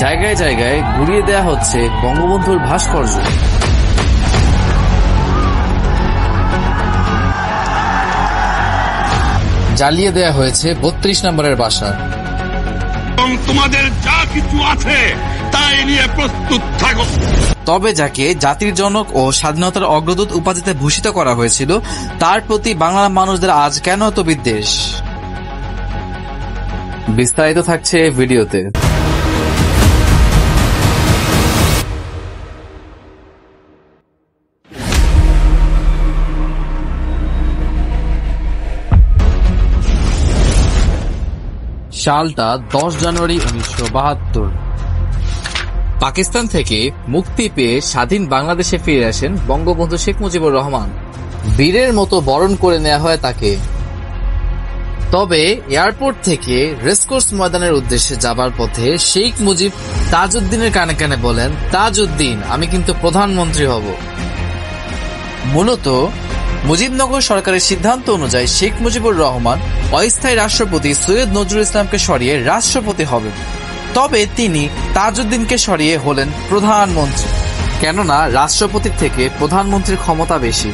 জায়গায় জায়গায় গুড়িয়ে দেয়া হচ্ছে বঙ্গবন্ধুর ভাস্কর্য। জ্বালিয়ে দেয়া হয়েছে ৩২ নম্বরের বাসা। তোমাদের যা কিছু আছে তাই নিয়ে প্রস্তুত থাকো। তবে যাকে জাতির জনক ও স্বাধীনতার অগ্রদূত উপাধিতে ভূষিত করা হয়েছিল, তার প্রতি বাংলার মানুষদের আজ কেন এত বিদ্বেষ? বিস্তারিত থাকছে ভিডিওতে। সালটা 10 জানুয়ারি 1972। পাকিস্তান থেকে মুক্তি পেয়ে স্বাধীন বাংলাদেশে ফিরে আসেন বঙ্গবন্ধু শেখ মুজিবুর রহমান। বীরের মতো বরণ করে নেওয়া হয় তাকে। তবে এয়ারপোর্ট থেকে রেসকোর্স ময়দানের উদ্দেশ্যে যাবার পথে শেখ মুজিব তাজউদ্দিনের কানে কানে বলেন, তাজউদ্দিন, আমি কিন্তু প্রধানমন্ত্রী হব। মূলত মুজিবনগর সরকারের সিদ্ধান্ত অনুযায়ী শেখ মুজিবুর রহমান অস্থায়ী রাষ্ট্রপতি সৈয়দ নজরুল ইসলামকে সরিয়ে রাষ্ট্রপতি হবেন। তবে তিনি তাজউদ্দিনকে সরিয়ে হলেন প্রধানমন্ত্রী, কেননা রাষ্ট্রপতির থেকে প্রধানমন্ত্রীর ক্ষমতা বেশি।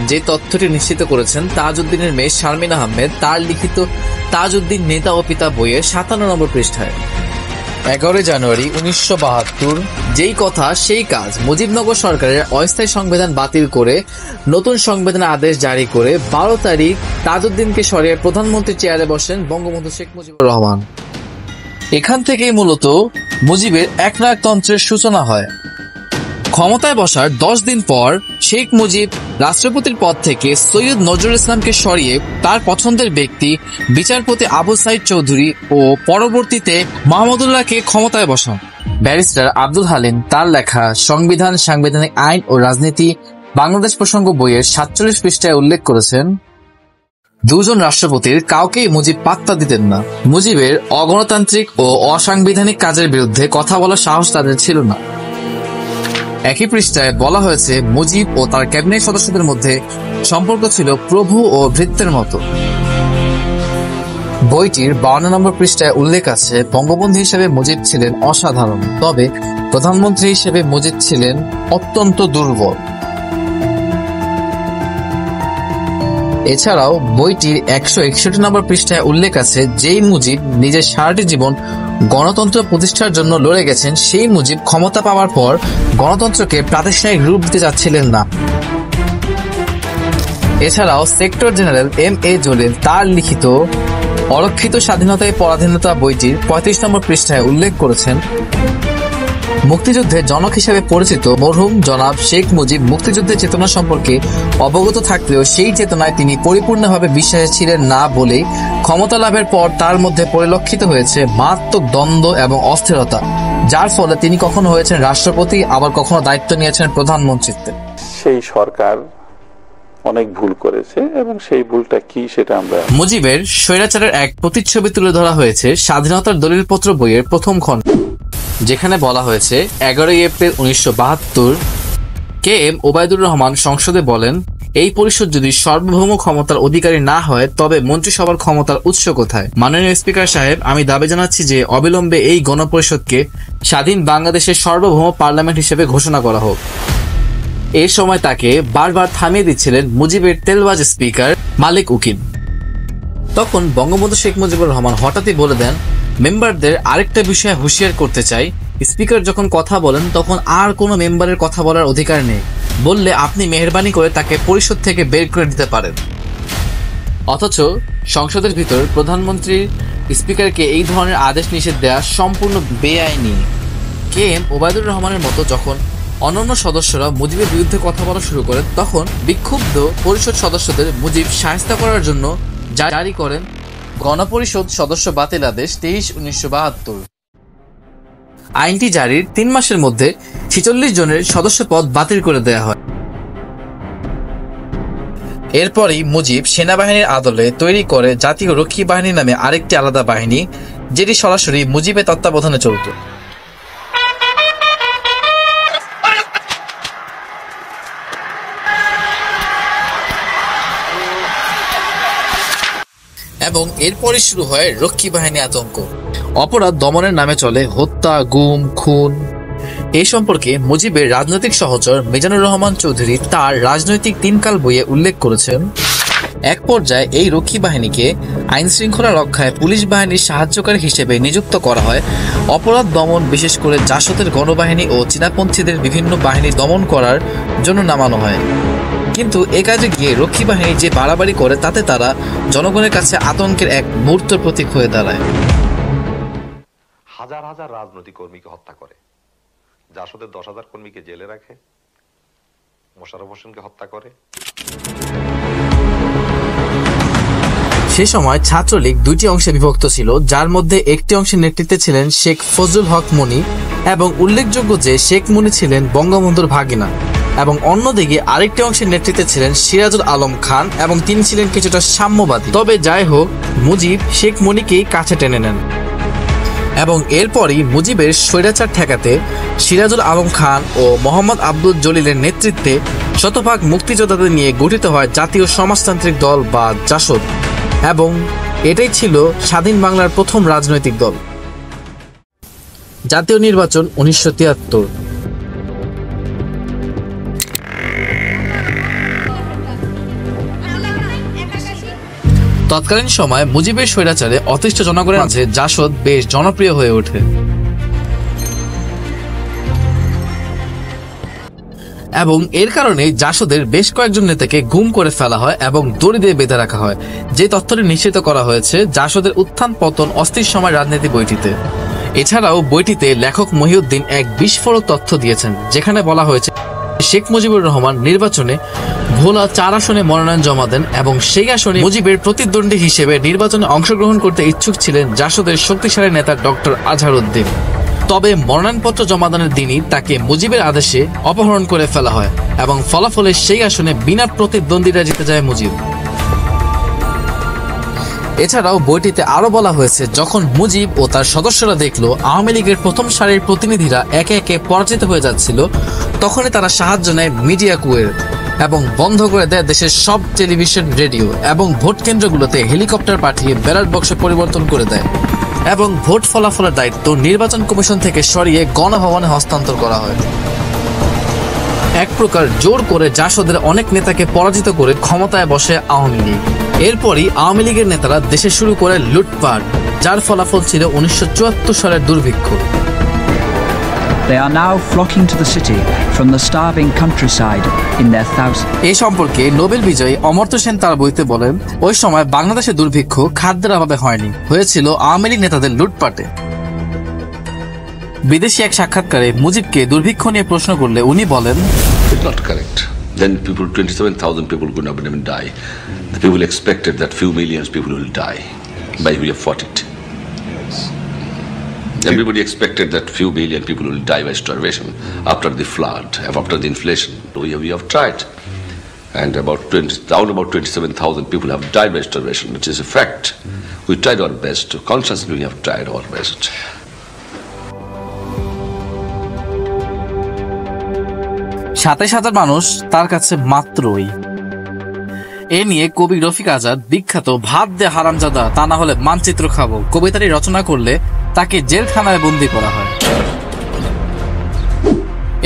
যে তথ্যটি নিশ্চিত করেছেন তাজউদ্দিনের মেয়ে শারমিন আহমেদ তার লিখিত তাজউদ্দিন নেতা ও পিতা বইয়ের ৫৭ নম্বর পৃষ্ঠায়। ১১ জানুয়ারি ১৯৭২। যেই কথা সেই কাজ। মুজিবনগর সরকারের অস্থায়ী সংবিধান বাতিল করে নতুন সংবিধানের আদেশ জারি করে ১২ তারিখ তাজউদ্দিনকে সরিয়ে প্রধানমন্ত্রী চেয়ারে বসেন বঙ্গবন্ধু শেখ মুজিবুর রহমান। এখান থেকেই মূলত মুজিবের একনায়কতন্ত্রের সূচনা হয়। ক্ষমতায় বসার ১০ দিন পর শেখ মুজিব রাষ্ট্রপতির পদ থেকে সৈয়দ নজরুল ইসলামকে সরিয়ে তার পছন্দের ব্যক্তি বিচারপতি আবু সাইদ চৌধুরী ও পরবর্তীতে মাহমুদুল্লাহকে ক্ষমতায় বসান। ব্যারিস্টার আব্দুল হালিম তার লেখা সংবিধান, সাংবিধানিক আইন ও রাজনীতি বাংলাদেশ প্রসঙ্গ বইয়ের ৪৭ পৃষ্ঠায় উল্লেখ করেছেন, দুজন রাষ্ট্রপতির কাউকেই মুজিব পাত্তা দিতেন না। মুজিবের অগণতান্ত্রিক ও অসাংবিধানিক কাজের বিরুদ্ধে কথা বলার সাহস তাদের ছিল না। একই পৃষ্ঠায় বলা হয়েছে, মুজিব ও তার ক্যাবিনেট সদস্যদের মধ্যে সম্পর্ক ছিল প্রভু ও ভৃত্যের মতো। বইটির ৫২ নম্বর পৃষ্ঠায় উল্লেখ আছে, বঙ্গবন্ধু হিসেবে মুজিব ছিলেন অসাধারণ, তবে প্রধানমন্ত্রী হিসেবে মুজিব ছিলেন অত্যন্ত দুর্বল। এছাড়াও বইটির ১৬১ নম্বর পৃষ্ঠায় উল্লেখ আছে, যেই মুজিব নিজের সারাটি জীবন গণতন্ত্র প্রতিষ্ঠার জন্য লড়ে গেছেন, সেই মুজিব ক্ষমতা পাওয়ার পর গণতন্ত্রকে প্রাতিষ্ঠানিক রূপ দিতে চাচ্ছিলেন না। এছাড়াও সেক্টর জেনারেল M.A. জলিল তার লিখিত অরক্ষিত স্বাধীনতায় পরাধীনতা বইটির ৩৫ নম্বর পৃষ্ঠায় উল্লেখ করেছেন, মুক্তিযুদ্ধের জনক হিসেবে পরিচিত মরহুম জনাব শেখ মুজিব মুক্তিযুদ্ধের চেতনা সম্পর্কে অবগত থাকলেও সেই চেতনায় তিনি পরিপূর্ণভাবে বিশ্বাসী ছিলেন না বলেই ক্ষমতা লাভের পর তার মধ্যে পরিলক্ষিত হয়েছে মারাত্মক দ্বন্দ্ব এবং অস্থিরতা, যার ফলে তিনি কখনো হয়েছেন রাষ্ট্রপতি, আবার কখনো দায়িত্ব নিয়েছেন প্রধানমন্ত্রীত্বে। সেই সরকার অনেক ভুল করেছে এবং সেই ভুলটা কি সেটা আমরা। মুজিবের স্বৈরাচারের এক প্রতিচ্ছবি তুলে ধরা হয়েছে স্বাধীনতার দলিলপত্র বইয়ের প্রথম খণ্ড, যেখানে বলা হয়েছে ১১ এপ্রিল ১৯৭২ K.M. ওবায়দুর রহমান সংসদে বলেন, এই পরিষদ যদি সার্বভৌম ক্ষমতার অধিকারী না হয় তবে মন্ত্রিসভার ক্ষমতার উৎস কোথায়? মাননীয় স্পিকার সাহেব, আমি দাবি জানাচ্ছি যে অবিলম্বে এই গণপরিষদকে স্বাধীন বাংলাদেশের সার্বভৌম পার্লামেন্ট হিসেবে ঘোষণা করা হোক। এই সময় তাকে বারবার থামিয়ে দিচ্ছিলেন মুজিবের তেলবাজ স্পিকার মালিক উকিল। তখন বঙ্গবন্ধু শেখ মুজিবুর রহমান হঠাৎই বলে দেন, মেম্বারদের আরেকটা বিষয়ে হুঁশিয়ার করতে চাই, স্পিকার যখন কথা বলেন তখন আর কোনো মেম্বারের কথা বলার অধিকার নেই, বললে আপনি মেহেরবানি করে তাকে পরিষদ থেকে বের করে দিতে পারেন। অথচ সংসদের ভিতর প্রধানমন্ত্রী স্পিকারকে এই ধরনের আদেশ নিষেধ দেওয়া সম্পূর্ণ বেআইনি। K.M. ওবায়দুর রহমানের মতো যখন অন্যান্য সদস্যরা মুজিবের বিরুদ্ধে কথা বলা শুরু করেন, তখন বিক্ষুব্ধ পরিষদ সদস্যদের মুজিব শায়েস্তা করার জন্য জারি করেন গণপরিষদ সদস্য বাতিল আদেশ ২৩/১৯৭২। আইনটি জারির ৩ মাসের মধ্যে ৪৬ জনের সদস্য পদ বাতিল করে দেওয়া হয়। এরপরই মুজিব সেনাবাহিনীর আদলে তৈরি করে জাতীয় রক্ষী বাহিনী নামে আরেকটি আলাদা বাহিনী, যেটি সরাসরি মুজিবের তত্ত্বাবধানে চলত। এবং এরপরই শুরু হয় রক্ষী বাহিনী আতঙ্ক। অপরাধ দমনের নামে চলে হত্যা, গুম, খুন। এই সম্পর্কে মুজিবের রাজনৈতিক সহচর মিজানুর রহমান চৌধুরী তার রাজনৈতিক তিনকাল বইয়ে উল্লেখ করেছেন, এক পর্যায়ে এই রক্ষী বাহিনীকে আইন শৃঙ্খলা রক্ষায় পুলিশ বাহিনীর সাহায্যকারী হিসেবে নিযুক্ত করা হয়। অপরাধ দমন, বিশেষ করে জাসদের গণবাহিনী ও চীনাপন্থীদের বিভিন্ন বাহিনী দমন করার জন্য নামানো হয়। কিন্তু এ কাজে গিয়ে রক্ষী বাহিনী যে বাড়াবাড়ি করে তাতে তারা জনগণের কাছে আতঙ্কের এক মূর্ত প্রতীক হয়ে দাঁড়ায়। হাজার হাজার রাজনৈতিক কর্মীকে হত্যা করে, জাসদের 10,000 কর্মীকে জেলে রাখে, মোশাররফ হোসেনকে হত্যা করে। সে সময় ছাত্রলীগ দুইটি অংশে বিভক্ত ছিল, যার মধ্যে একটি অংশের নেতৃত্বে ছিলেন শেখ ফজলুল হক মনি, এবং উল্লেখযোগ্য যে শেখ মনি ছিলেন বঙ্গবন্ধুর ভাগিনা, এবং অন্যদিকে আরেকটি অংশের নেতৃত্বে ছিলেন সিরাজুল আলম খান, এবং তিনি ছিলেন কিছুটা সাম্যবাদী। তবে যাই হোক, মুজিব শেখ মনিকেই কাছে টেনে নেন এবং এরপরই মুজিবের স্বৈরাচার ঠেকাতে সিরাজুল আলম খান ও মোহাম্মদ আব্দুল জলিলের নেতৃত্বে শতভাগ মুক্তিযোদ্ধাদের নিয়ে গঠিত হয় জাতীয় সমাজতান্ত্রিক দল বা জাসদ, এবং এটাই ছিল স্বাধীন বাংলার প্রথম রাজনৈতিক দল। জাতীয় নির্বাচন 1973। তৎকালীন সময় মুজিবের স্বৈরাচারে অতিষ্ঠ জনগণের মাঝে জাসদ বেশ জনপ্রিয় হয়ে ওঠে এবং এর কারণে জাসদের বেশ কয়েকজন নেতাকে গুম করে ফেলা হয় এবং দড়ি দিয়ে বেঁধে রাখা হয়, যে তথ্যটি নিশ্চিত করা হয়েছে জাসদের উত্থান পতন অস্থির সময় রাজনীতি বইটিতে। এছাড়াও বইটিতে লেখক মহিউদ্দিন এক বিস্ফোরক তথ্য দিয়েছেন, যেখানে বলা হয়েছে শেখ মুজিবুর রহমান নির্বাচনে ভোলা 4 আসনে মনোনয়ন জমা দেন এবং সেই আসনে মুজিবের প্রতিদ্বন্দ্বী হিসেবে নির্বাচনে অংশগ্রহণ করতে ইচ্ছুক ছিলেন জাসদের শক্তিশালী নেতা ডক্টর আজহারউদ্দিন। তবে মনোনয়নপত্র জমাদানের দিনই তাকে মুজিবের আদেশে অপহরণ করে ফেলা হয় এবং ফলাফলে সেই আসনে বিনা প্রতিদ্বন্দ্বিতা জিতে যায় মুজিব। এছাড়াও বইটিতে আরো বলা হয়েছে, যখন মুজিব ও তার সদস্যরা দেখলো আওয়ামী লীগের প্রথম সারির প্রতিনিধিরা একে একে পরাজিত হয়ে যাচ্ছিল, তখনই তারা সাহায্য নেয় মিডিয়া কুয়ের এবং বন্ধ করে দেয় দেশের সব টেলিভিশন, রেডিও এবং ভোট কেন্দ্রগুলোতে হেলিকপ্টার পাঠিয়ে ব্যালট বক্স পরিবর্তন করে দেয় এবং ভোট ফলাফলের দায়িত্ব নির্বাচন কমিশন থেকে সরিয়ে গণভবনে হস্তান্তর করা হয়। এক প্রকার জোর করে জাসদের অনেক নেতাকে পরাজিত করে ক্ষমতায় বসে আওয়ামী লীগ। এরপরই আওয়ামী লীগের নেতারা দেশে শুরু করে লুটপাট, যার ফলাফল ছিল 1974 সালের দুর্ভিক্ষ। They are now flocking to the city from the starving countryside in their thousands. এই সম্পর্কে নোবেল বিজয়ী অমর্ত্য সেন তার বইতে বলেন, ওই সময় বাংলাদেশে দুর্ভিক্ষ খাদ্যের অভাবে হয়নি, হয়েছিল আওয়ামী লীগ নেতাদের লুটপাটে। বিদেশি এক সাক্ষাৎকারে মুজিবকে দুর্ভিক্ষ নিয়ে প্রশ্ন করলে উনি বলেন, It's not correct. Then 27,000 people could not even die. The people expected that few millions people will die, but we have fought it. Everybody expected that few million people will die by starvation after the flood, after the inflation. We have tried, and about 27,000 people have died by starvation, which is a fact. We tried our best. Consciously, we have tried our best. সাতাশ হাজার মানুষ তার কাছে মাত্রই। এ নিয়ে কবি রফিক আজাদ বিখ্যাত ভাত দে হারামজাদা তা না হলে মানচিত্র খাবো কবিতাটি রচনা করলে তাকে জেলখানায় বন্দী করা হয়।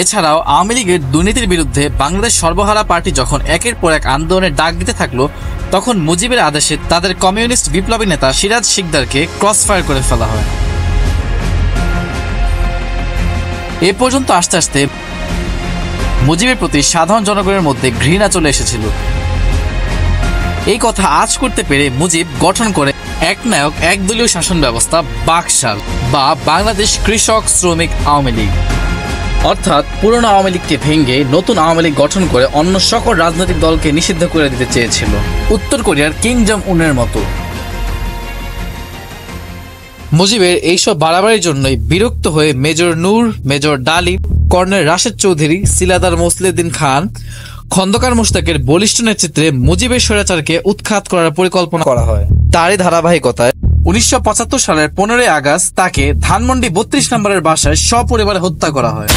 এছাড়াও আওয়ামী লীগের দুর্নীতির বিরুদ্ধে বাংলাদেশ সর্বহারা পার্টি যখন একের পর এক আন্দোলনের ডাক দিতে থাকলো, তখন মুজিবের আদেশে তাদের কমিউনিস্ট বিপ্লবী নেতা সিরাজ শিকদারকে ক্রস ফায়ার করে ফেলা হয়। এ পর্যন্ত আস্তে আস্তে মুজিবের প্রতি সাধারণ জনগণের মধ্যে ঘৃণা চলে এসেছিল। এই কথা আজ করতে পেরে মুজিব গঠন করে একনায়ক একদলীয় শাসন ব্যবস্থা বাকশাল বা বাংলাদেশ কৃষক শ্রমিক আওয়ামী লীগ, অর্থাৎ পুরনো আওয়ামী লীগকে ভেঙে নতুন আওয়ামী লীগ গঠন করে অন্য সকল রাজনৈতিক দলকে নিষিদ্ধ করে দিতে চেয়েছিল, উত্তর কোরিয়ার কিং জং উনের মতো। মুজিবের এইসব বাড়াবাড়ির জন্যই বিরক্ত হয়ে মেজর নূর, মেজর ডালিম, কর্নেল রাশেদ চৌধুরী, সিলাদার মোসলেউদ্দিন খান, খন্দকার মোশতাকের বলিষ্ঠ নেতৃত্বে মুজিবের স্বৈরাচারকে উৎখাত করার পরিকল্পনা করা হয়। তারই ধারাবাহিকতায় 1975 সালের 15 আগস্ট তাকে ধানমন্ডি 32 নম্বরের বাসায় সপরিবারে হত্যা করা হয়।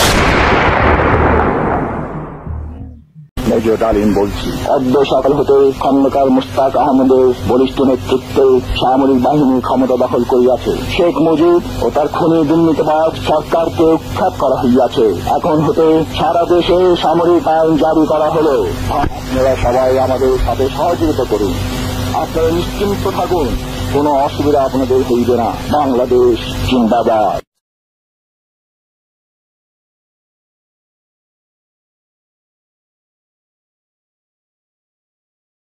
প্রিয় ডালিম বলছি, অদ্য সকাল হতে খন্দকার মুশতাক আহমদের বলিষ্ঠ নেতৃত্বে সামরিক বাহিনী ক্ষমতা দখল করিয়াছে। শেখ মুজিব ও তার খুনি দুর্নীতিবাজ সরকারকে উৎখাত করা হইয়াছে। এখন হতে সারা দেশে সামরিক আইন জারি করা হলো। আপনারা সবাই আমাদের সাথে সহযোগিতা করুন। আপনারা নিশ্চিন্ত থাকুন, কোনো অসুবিধা আপনাদের হইবে না। বাংলাদেশ জিন্দাবাদ।